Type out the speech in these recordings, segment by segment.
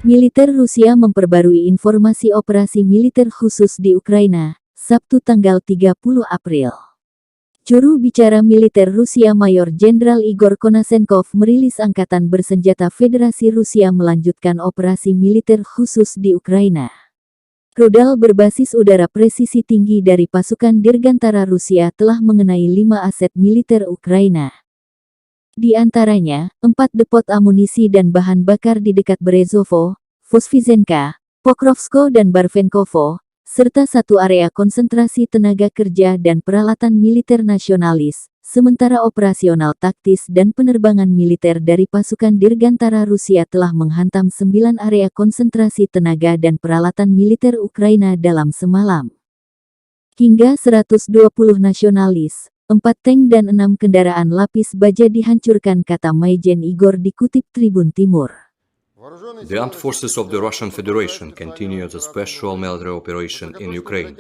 Militer Rusia memperbarui informasi operasi militer khusus di Ukraina, Sabtu tanggal 30 April. Juru bicara militer Rusia Mayor Jenderal Igor Konasenkov merilis Angkatan Bersenjata Federasi Rusia melanjutkan operasi militer khusus di Ukraina. Rudal berbasis udara presisi tinggi dari pasukan Dirgantara Rusia telah mengenai 5 aset militer Ukraina. Di antaranya, 4 depot amunisi dan bahan bakar di dekat Berezovo, Vosvizenka, Pokrovsko dan Barvenkovo, serta 1 area konsentrasi tenaga kerja dan peralatan militer nasionalis, sementara operasional taktis dan penerbangan militer dari pasukan Dirgantara Rusia telah menghantam 9 area konsentrasi tenaga dan peralatan militer Ukraina dalam semalam. Hingga 120 nasionalis, 4 tank dan 6 kendaraan lapis baja dihancurkan, kata Majen Igor dikutip Tribun Timur. The armed forces of the Russian Federation continue the special military operation in Ukraine.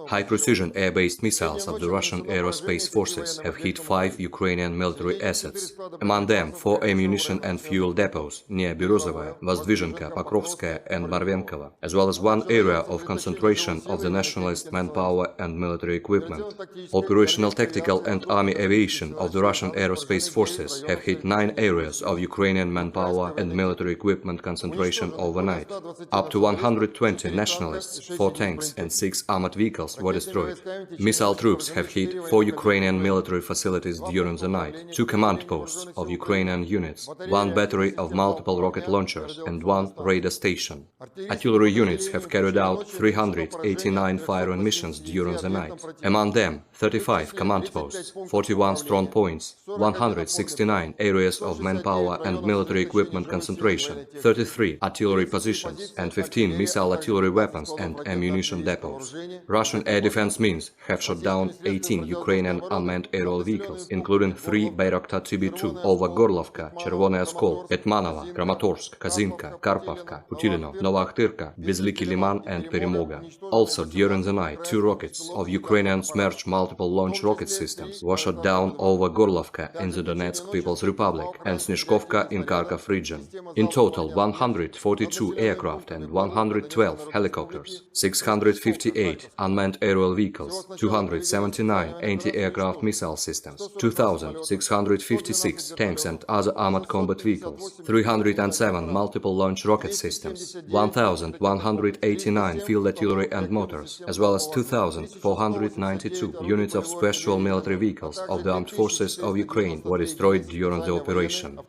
High-precision air-based missiles of the Russian aerospace forces have hit 5 Ukrainian military assets. Among them, 4 ammunition and fuel depots near Berezovaya, Vozdvizhenka, Pokrovskaya and Barvenkovo, as well as 1 area of concentration of the nationalist manpower and military equipment. Operational, tactical and army aviation of the Russian aerospace forces have hit 9 areas of Ukrainian manpower and military equipment concentration overnight. Up to 120 nationalists, 4 tanks and 6 armored vehicles were destroyed. Missile troops have hit 4 Ukrainian military facilities during the night, 2 command posts of Ukrainian units, 1 battery of multiple rocket launchers and 1 radar station. Artillery units have carried out 389 firing missions during the night. Among them, 35 command posts, 41 strong points, 169 areas of manpower and military equipment concentration, 33 artillery positions, and 15 missile artillery weapons and ammunition depots. Russian air defense means have shot down 18 Ukrainian unmanned aerial vehicles, including 3 Bayraktar TB2 over Gorlovka, Chervony Oskol, Etmanova, Kramatorsk, Kazinka, Karpovka, Putilino, Novakhtirka, Bezlyky Liman and Peremoga. Also, during the night, 2 rockets of Ukrainian Smerch multiple launch rocket systems were shot down over Gorlovka in the Donetsk People's Republic and Snezhkovka in Kharkov region. In total, 142 aircraft and 112 helicopters, 658 unmanned aerial vehicles, 279 anti-aircraft missile systems, 2,656 tanks and other armored combat vehicles, 307 multiple launch rocket systems, 1,189 field artillery and motors, as well as 2,492 units of special military vehicles of the armed forces of Ukraine were destroyed during the operation.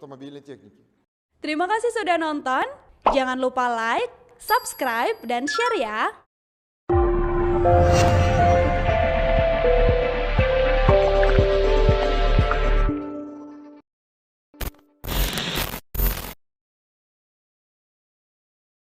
Terima kasih sudah nonton. Jangan lupa like, subscribe, dan share ya.